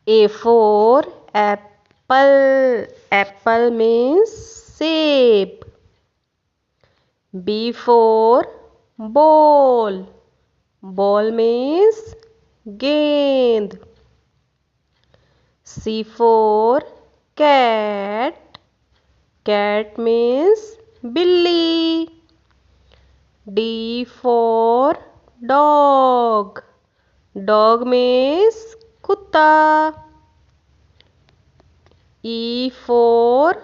A for apple. Apple means shape. B for ball. Ball means gend. C for cat. Cat means billy. D for dog. Dog means kutta. E for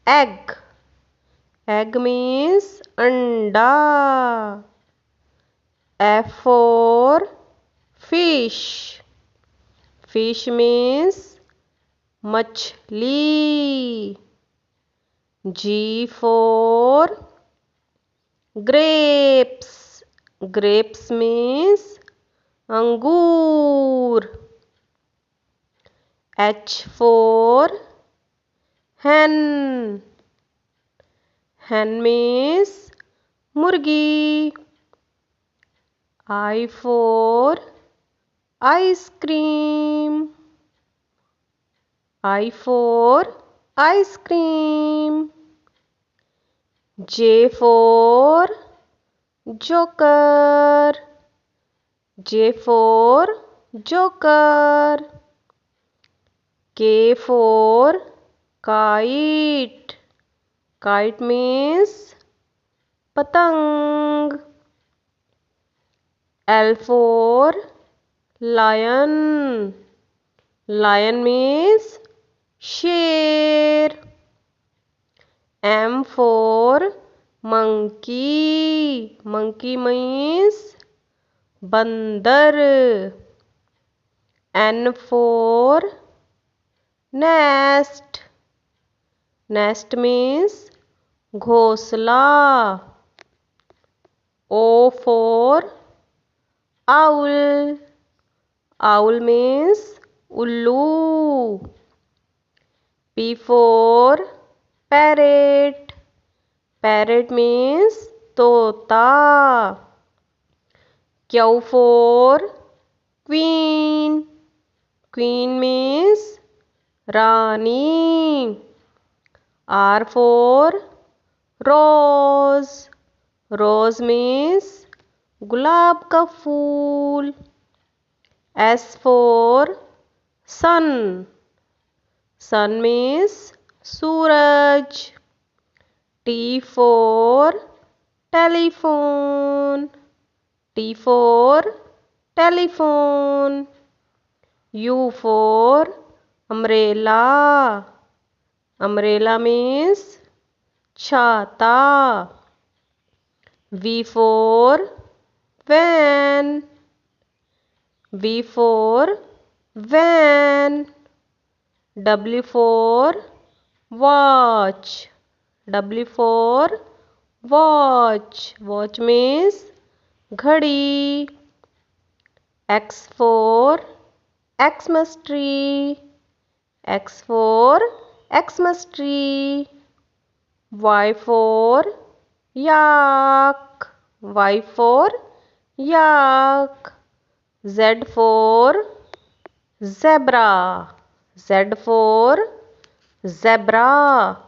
egg. Egg means anda. F for fish. Fish means machli. G for grapes. Grapes means अंगूर. H for hen. Hen means मुर्गी. I for ice cream. I for ice cream. J for joker. J for joker. K for kite. Kite means patang. L for lion. Lion means शेर. M for monkey. Monkey means बंदर. N for nest. Nest means घोंसला. O for owl. Owl means उल्लू. P for parrot. Parrot means तोता. Q for queen. Queen means Rani. R for rose. Rose means गुलाब का फूल. S for sun. Sun means Suraj. T for telephone. T for telephone. U for umbrella. Umbrella means छाता. V for van. V for van. W for watch. W for watch. Watch means घड़ी. X for Xmas tree. X for Xmas tree. Y for yak. Y for yak. Z for zebra. Z for zebra.